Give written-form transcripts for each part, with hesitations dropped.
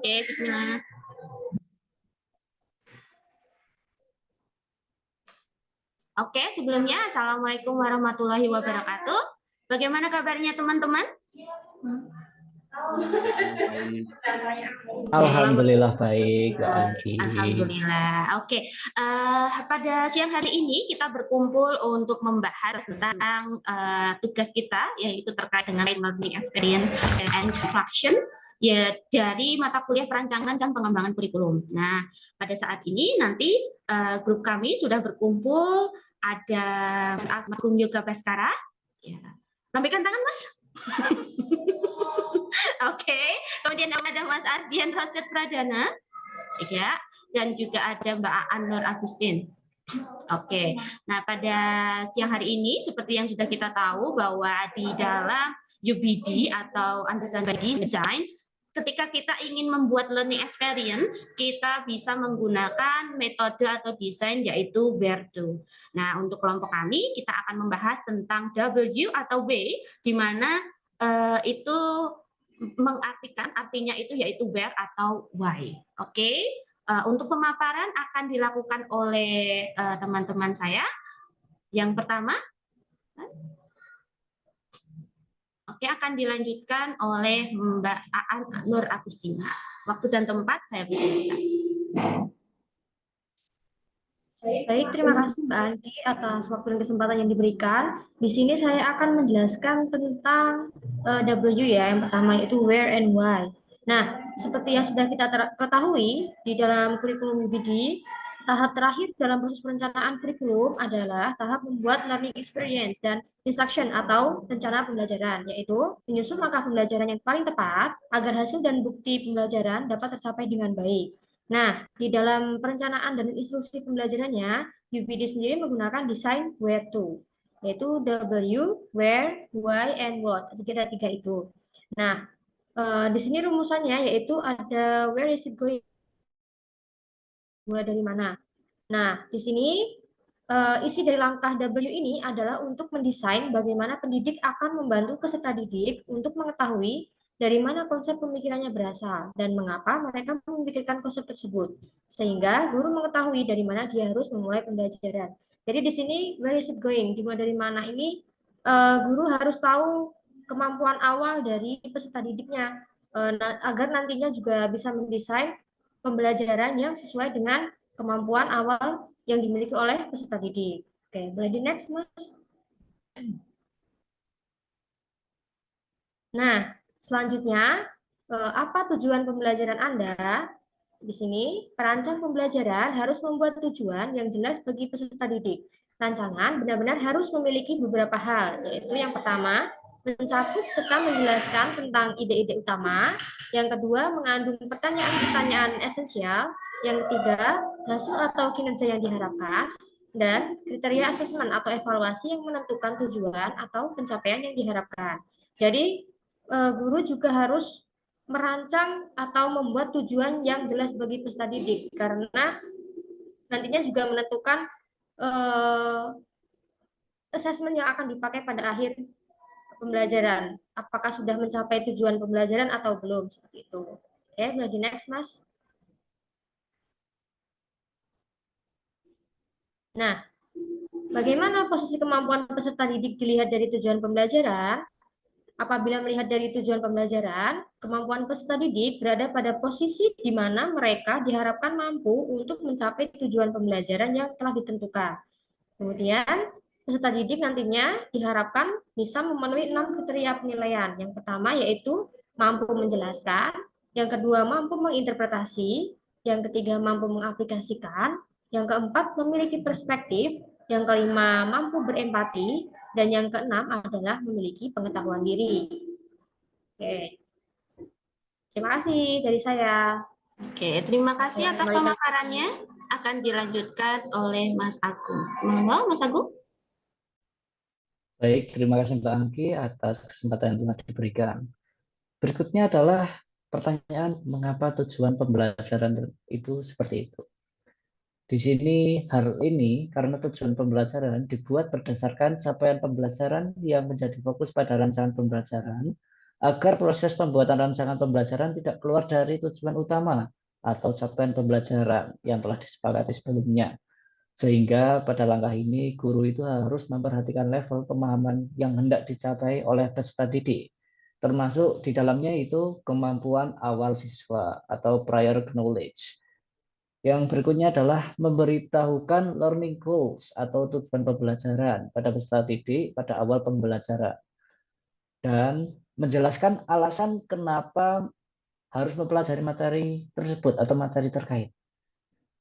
Oke, bismillah. Oke, sebelumnya Assalamualaikum warahmatullahi wabarakatuh. Bagaimana kabarnya teman-teman? Alhamdulillah baik, Mbak Anggi. Alhamdulillah. Oke, pada siang hari ini kita berkumpul untuk membahas tentang tugas kita, yaitu terkait dengan learning experience and instruction, ya dari mata kuliah perancangan dan pengembangan kurikulum. Nah, pada saat ini nanti grup kami sudah berkumpul, ada Agung Yoga Baskara. Ya. Lambaikan tangan, Mas. Oke, kemudian ada Mas Ardian Rasyid Pradana, ya, dan juga ada Mbak Aan Nur Agustin. Oke, nah pada siang hari ini seperti yang sudah kita tahu bahwa di dalam UBD atau Understand by Design, ketika kita ingin membuat learning experience, kita bisa menggunakan metode atau desain yaitu where to. Nah, untuk kelompok kami kita akan membahas tentang W atau W, di mana itu mengartikan artinya itu yaitu where atau why. Oke. Untuk pemaparan akan dilakukan oleh teman-teman saya. Yang pertama, oke, akan dilanjutkan oleh Mbak Aan Nur Agustina. Waktu dan tempat saya berikan. Baik, terima kasih Mbak Anggi atas waktu dan kesempatan yang diberikan. Di sini saya akan menjelaskan tentang W ya, yang pertama yaitu where and why. Nah, seperti yang sudah kita ketahui di dalam kurikulum UBD, tahap terakhir dalam proses perencanaan kurikulum adalah tahap membuat learning experience dan instruction atau rencana pembelajaran, yaitu menyusun langkah pembelajaran yang paling tepat agar hasil dan bukti pembelajaran dapat tercapai dengan baik. Nah, di dalam perencanaan dan instruksi pembelajarannya, UPD sendiri menggunakan desain where to, yaitu W, where, why, and what. Jadi ada 3 itu. Nah, di sini rumusannya yaitu ada where is it going, mulai dari mana. Nah, di sini isi dari langkah W ini adalah untuk mendesain bagaimana pendidik akan membantu peserta didik untuk mengetahui dari mana konsep pemikirannya berasal dan mengapa mereka memikirkan konsep tersebut, sehingga guru mengetahui dari mana dia harus memulai pembelajaran. Jadi di sini where is it going, dimulai dari mana ini guru harus tahu kemampuan awal dari peserta didiknya agar nantinya juga bisa mendesain pembelajaran yang sesuai dengan kemampuan awal yang dimiliki oleh peserta didik. Oke, boleh di next, Mas. Nah, selanjutnya, apa tujuan pembelajaran Anda? Di sini, perancang pembelajaran harus membuat tujuan yang jelas bagi peserta didik. Rancangan benar-benar harus memiliki beberapa hal, yaitu yang pertama, mencakup serta menjelaskan tentang ide-ide utama. Yang kedua, mengandung pertanyaan-pertanyaan esensial. Yang ketiga, hasil atau kinerja yang diharapkan. Dan kriteria asesmen atau evaluasi yang menentukan tujuan atau pencapaian yang diharapkan. Jadi, guru juga harus merancang atau membuat tujuan yang jelas bagi peserta didik karena nantinya juga menentukan asesmen yang akan dipakai pada akhir pembelajaran. Apakah sudah mencapai tujuan pembelajaran atau belum seperti itu. Oke, boleh di next, Mas. Nah, bagaimana posisi kemampuan peserta didik dilihat dari tujuan pembelajaran? Apabila melihat dari tujuan pembelajaran, kemampuan peserta didik berada pada posisi di mana mereka diharapkan mampu untuk mencapai tujuan pembelajaran yang telah ditentukan. Kemudian, peserta didik nantinya diharapkan bisa memenuhi 6 kriteria penilaian. Yang pertama yaitu mampu menjelaskan, yang kedua mampu menginterpretasi, yang ketiga mampu mengaplikasikan, yang keempat memiliki perspektif, yang kelima mampu berempati, dan yang keenam adalah memiliki pengetahuan diri. Oke. Terima kasih dari saya. Oke, terima kasih atas pemaparannya. Akan dilanjutkan oleh Mas Agung. Monggo, Mas Agung. Baik, terima kasih Mbak Anggi atas kesempatan yang telah diberikan. Berikutnya adalah pertanyaan mengapa tujuan pembelajaran itu seperti itu. Di sini hal ini karena tujuan pembelajaran dibuat berdasarkan capaian pembelajaran yang menjadi fokus pada rancangan pembelajaran agar proses pembuatan rancangan pembelajaran tidak keluar dari tujuan utama atau capaian pembelajaran yang telah disepakati sebelumnya. Sehingga pada langkah ini guru itu harus memperhatikan level pemahaman yang hendak dicapai oleh peserta didik, termasuk di dalamnya itu kemampuan awal siswa atau prior knowledge. Yang berikutnya adalah memberitahukan learning goals atau tujuan pembelajaran pada peserta didik pada awal pembelajaran dan menjelaskan alasan kenapa harus mempelajari materi tersebut atau materi terkait.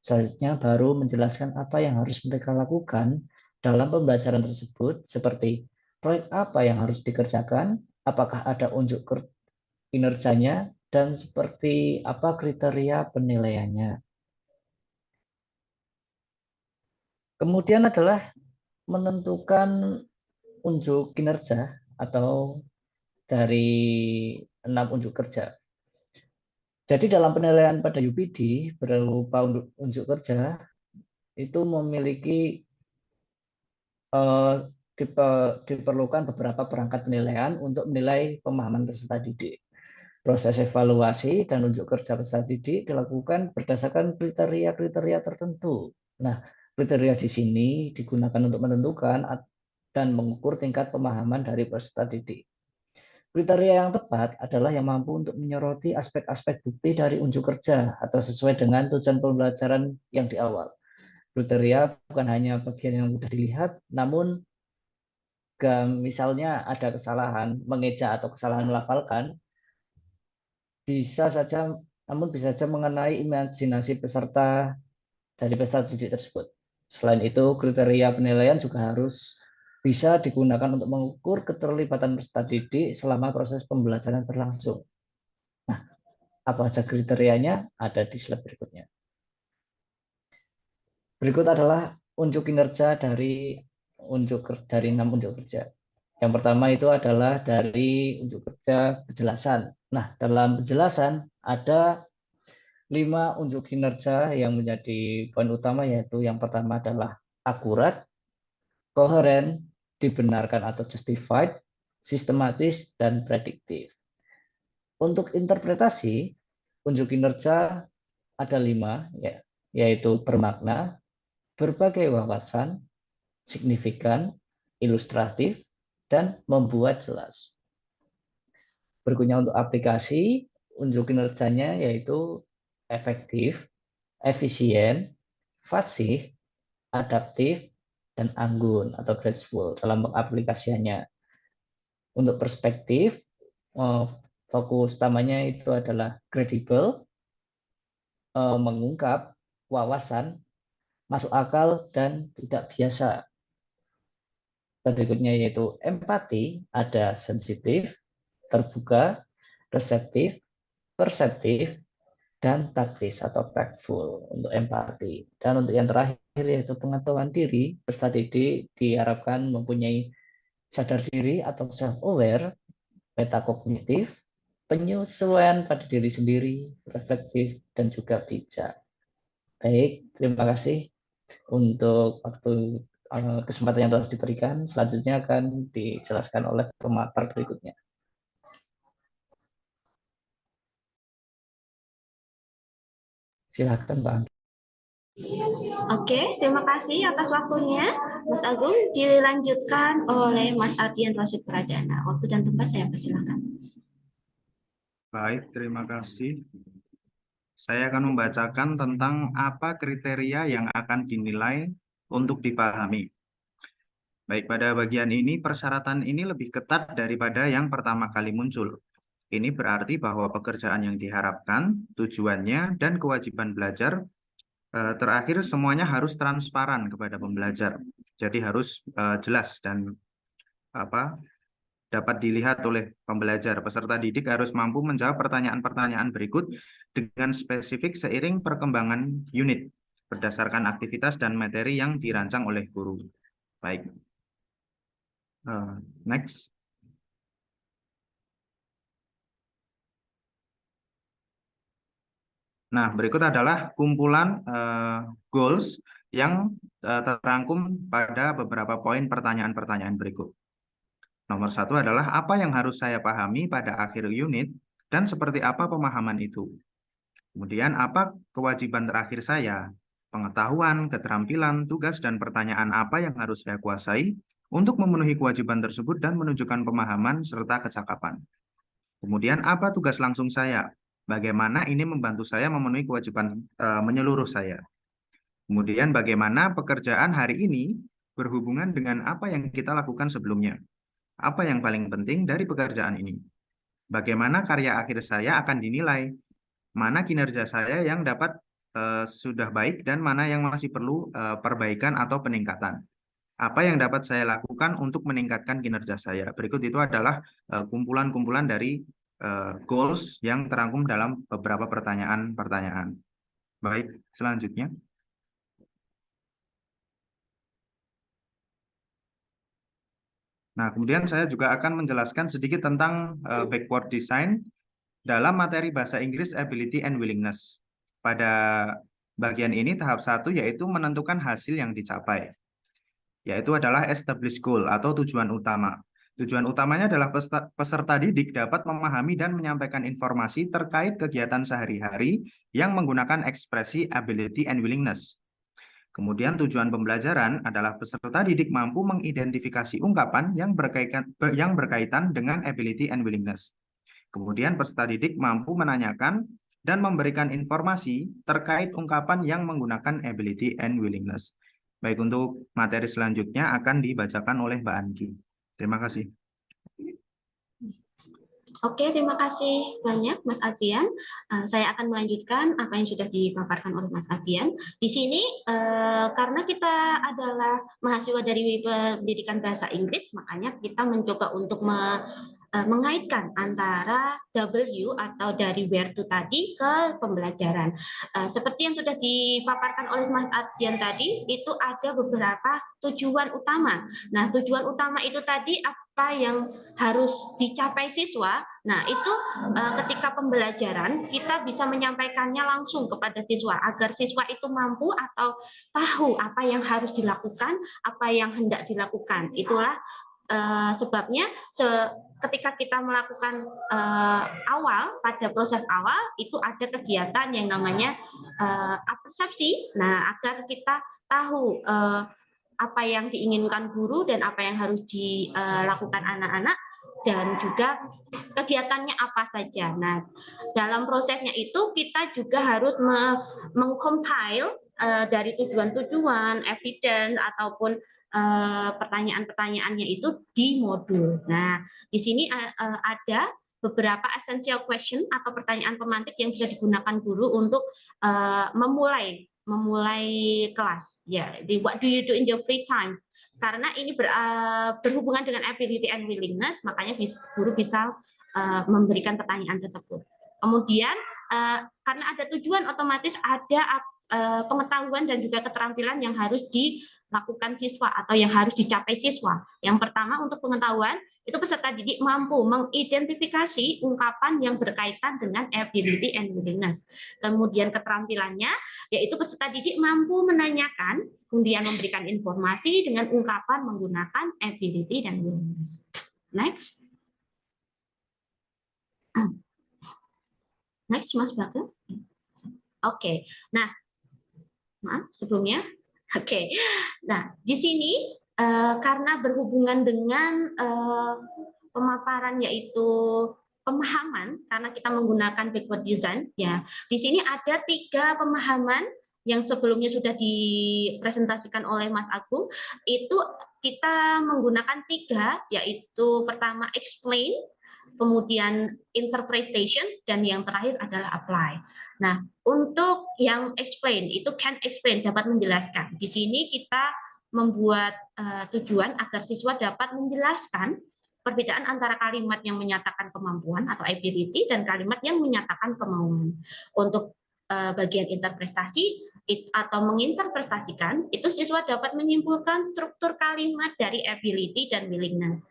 Selanjutnya baru menjelaskan apa yang harus mereka lakukan dalam pembelajaran tersebut, seperti proyek apa yang harus dikerjakan, apakah ada unjuk kinerjanya, dan seperti apa kriteria penilaiannya. Kemudian adalah menentukan unjuk kinerja atau dari 6 unjuk kerja. Jadi dalam penilaian pada UPD berupa unjuk kerja itu memiliki diperlukan beberapa perangkat penilaian untuk menilai pemahaman peserta didik. Proses evaluasi dan unjuk kerja peserta didik dilakukan berdasarkan kriteria-kriteria tertentu. Nah, kriteria di sini digunakan untuk menentukan dan mengukur tingkat pemahaman dari peserta didik. Kriteria yang tepat adalah yang mampu untuk menyoroti aspek-aspek bukti dari unjuk kerja atau sesuai dengan tujuan pembelajaran yang di awal. Kriteria bukan hanya bagian yang mudah dilihat, namun misalnya ada kesalahan mengeja atau kesalahan melafalkan, bisa saja mengenai imajinasi peserta dari peserta didik tersebut. Selain itu, kriteria penilaian juga harus bisa digunakan untuk mengukur keterlibatan peserta didik selama proses pembelajaran berlangsung. Nah, apa saja kriterianya? Ada di slide berikutnya. Berikut adalah unjuk kinerja dari 6 unjuk kerja. Yang pertama itu adalah dari unjuk kerja penjelasan. Nah, dalam penjelasan ada 5 unjuk kinerja yang menjadi poin utama, yaitu yang pertama adalah akurat, koheren, dibenarkan atau justified, sistematis, dan prediktif. Untuk interpretasi, unjuk kinerja ada 5, yaitu bermakna, berbagai wawasan, signifikan, ilustratif, dan membuat jelas. Berikutnya untuk aplikasi, unjuk kinerjanya yaitu efektif, efisien, fasih, adaptif, dan anggun atau graceful dalam pengaplikasiannya. Untuk perspektif, fokus utamanya itu adalah kredibel, mengungkap wawasan, masuk akal, dan tidak biasa. Berikutnya yaitu empati, ada sensitif, terbuka, reseptif, perseptif, dan taktis atau tactful untuk empati. Dan untuk yang terakhir yaitu pengetahuan diri, peserta didik diharapkan mempunyai sadar diri atau self-aware, metakognitif, penyesuaian pada diri sendiri, reflektif, dan juga bijak. Baik, terima kasih untuk waktu kesempatan yang telah diberikan. Selanjutnya akan dijelaskan oleh pemaparan berikutnya. Silakan, Bang. Oke, terima kasih atas waktunya, Mas Agung. Dilanjutkan oleh Mas Ardian Rosyid Pradana. Waktu dan tempat saya persilakan. Baik, terima kasih. Saya akan membacakan tentang apa kriteria yang akan dinilai untuk dipahami. Baik, pada bagian ini persyaratan ini lebih ketat daripada yang pertama kali muncul. Ini berarti bahwa pekerjaan yang diharapkan, tujuannya, dan kewajiban belajar terakhir semuanya harus transparan kepada pembelajar. Jadi harus jelas dan dapat dilihat oleh pembelajar. Peserta didik harus mampu menjawab pertanyaan-pertanyaan berikut dengan spesifik seiring perkembangan unit berdasarkan aktivitas dan materi yang dirancang oleh guru. Baik. Next. Nah, berikut adalah kumpulan goals yang terangkum pada beberapa poin pertanyaan-pertanyaan berikut. Nomor 1 adalah apa yang harus saya pahami pada akhir unit dan seperti apa pemahaman itu. Kemudian apa kewajiban terakhir saya, pengetahuan, keterampilan, tugas, dan pertanyaan apa yang harus saya kuasai untuk memenuhi kewajiban tersebut dan menunjukkan pemahaman serta kecakapan. Kemudian apa tugas langsung saya, bagaimana ini membantu saya memenuhi kewajiban menyeluruh saya. Kemudian bagaimana pekerjaan hari ini berhubungan dengan apa yang kita lakukan sebelumnya. Apa yang paling penting dari pekerjaan ini? Bagaimana karya akhir saya akan dinilai? Mana kinerja saya yang dapat sudah baik dan mana yang masih perlu perbaikan atau peningkatan. Apa yang dapat saya lakukan untuk meningkatkan kinerja saya. Berikut itu adalah kumpulan-kumpulan dari goals yang terangkum dalam beberapa pertanyaan-pertanyaan. Baik, selanjutnya. Nah, kemudian saya juga akan menjelaskan sedikit tentang backward design dalam materi bahasa Inggris ability and willingness. Pada bagian ini tahap 1 yaitu menentukan hasil yang dicapai, yaitu adalah establish goal atau tujuan utama. Tujuan utamanya adalah peserta didik dapat memahami dan menyampaikan informasi terkait kegiatan sehari-hari yang menggunakan ekspresi ability and willingness. Kemudian tujuan pembelajaran adalah peserta didik mampu mengidentifikasi ungkapan yang berkaitan dengan ability and willingness. Kemudian peserta didik mampu menanyakan dan memberikan informasi terkait ungkapan yang menggunakan ability and willingness. Baik, untuk materi selanjutnya akan dibacakan oleh Mbak Anggi. Terima kasih. Oke, terima kasih banyak Mas Adrian. Saya akan melanjutkan apa yang sudah dipaparkan oleh Mas Adrian. Di sini karena kita adalah mahasiswa dari pendidikan bahasa Inggris, makanya kita mencoba untuk mengaitkan antara W atau dari where to tadi ke pembelajaran. Seperti yang sudah dipaparkan oleh Mas Adrian tadi, itu ada beberapa tujuan utama. Nah, tujuan utama itu tadi apa yang harus dicapai siswa. Nah, itu ketika pembelajaran kita bisa menyampaikannya langsung kepada siswa agar siswa itu mampu atau tahu apa yang harus dilakukan, apa yang hendak dilakukan. Itulah sebabnya ketika kita melakukan pada proses awal itu ada kegiatan yang namanya persepsi. Nah, agar kita tahu apa yang diinginkan guru dan apa yang harus dilakukan anak-anak dan juga kegiatannya apa saja. Nah, dalam prosesnya itu kita juga harus mengcompile dari tujuan-tujuan, evidence ataupun pertanyaan-pertanyaannya itu di modul. Nah, di sini ada beberapa essential question atau pertanyaan pemantik yang bisa digunakan guru untuk memulai kelas. Ya, what do you do in your free time? Karena ini berhubungan dengan ability and willingness, makanya guru bisa memberikan pertanyaan tersebut. Kemudian karena ada tujuan, otomatis ada pengetahuan dan juga keterampilan yang harus dilakukan siswa atau yang harus dicapai siswa. Yang pertama, untuk pengetahuan, itu peserta didik mampu mengidentifikasi ungkapan yang berkaitan dengan ability and willingness. Kemudian keterampilannya, yaitu peserta didik mampu menanyakan, kemudian memberikan informasi dengan ungkapan menggunakan ability dan willingness. Next. Next, Mas Baga. Oke. Nah, maaf sebelumnya. Oke. Nah, di sini karena berhubungan dengan pemaparan yaitu pemahaman, karena kita menggunakan backward design, ya. Di sini ada 3 pemahaman yang sebelumnya sudah dipresentasikan oleh Mas Agung. Itu kita menggunakan 3, yaitu pertama explain, kemudian interpretation, dan yang terakhir adalah apply. Nah, untuk yang explain, itu can explain, dapat menjelaskan. Di sini kita membuat tujuan agar siswa dapat menjelaskan perbedaan antara kalimat yang menyatakan kemampuan atau ability dan kalimat yang menyatakan kemauan. Untuk bagian interpretasi atau menginterpretasikan, itu siswa dapat menyimpulkan struktur kalimat dari ability dan willingness.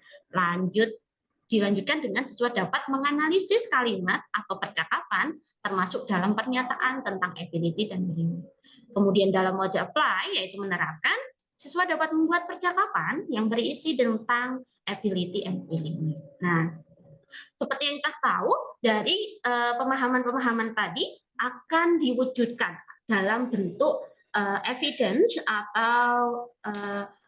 Dilanjutkan dengan siswa dapat menganalisis kalimat atau percakapan termasuk dalam pernyataan tentang ability dan willingness. Kemudian dalam mode apply, yaitu menerapkan, siswa dapat membuat percakapan yang berisi tentang ability and willingness. Nah, seperti yang kita tahu dari pemahaman-pemahaman tadi akan diwujudkan dalam bentuk evidence atau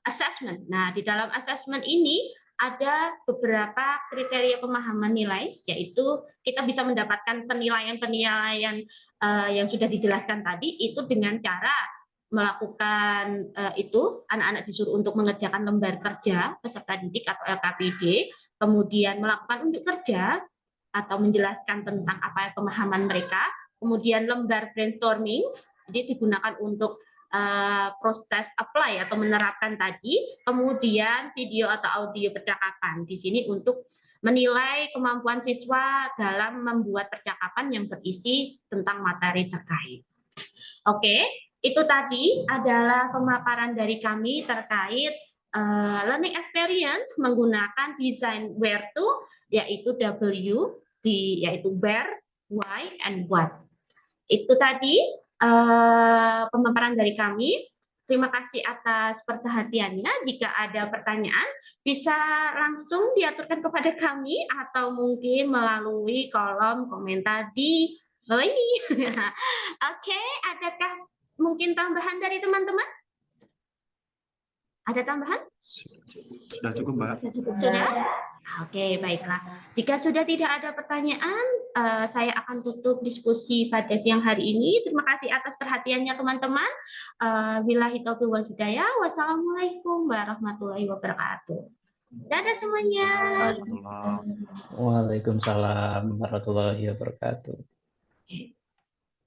assessment. Nah, di dalam assessment ini ada beberapa kriteria pemahaman nilai, yaitu kita bisa mendapatkan penilaian-penilaian yang sudah dijelaskan tadi itu dengan cara melakukan itu, anak-anak disuruh untuk mengerjakan lembar kerja peserta didik atau LKPD, kemudian melakukan unjuk kerja atau menjelaskan tentang apa yang pemahaman mereka, kemudian lembar brainstorming, jadi digunakan untuk proses apply atau menerapkan tadi, kemudian video atau audio percakapan di sini untuk menilai kemampuan siswa dalam membuat percakapan yang berisi tentang materi terkait. Oke, itu tadi adalah pemaparan dari kami terkait learning experience menggunakan desain where to, yaitu W, yaitu where, why, and what. Itu tadi pemaparan dari kami. Terima kasih atas perhatiannya. Jika ada pertanyaan, bisa langsung diaturkan kepada kami atau mungkin melalui kolom komentar di bawah ini. Oke, adakah mungkin tambahan dari teman-teman? Ada tambahan? Sudah cukup, Mbak. Sudah? Oke, baiklah. Jika sudah tidak ada pertanyaan, saya akan tutup diskusi pada siang hari ini. Terima kasih atas perhatiannya teman-teman. Billahi taufiq wal hidayah. Wassalamualaikum warahmatullahi wabarakatuh. Dadah semuanya. Waalaikumsalam warahmatullahi wabarakatuh.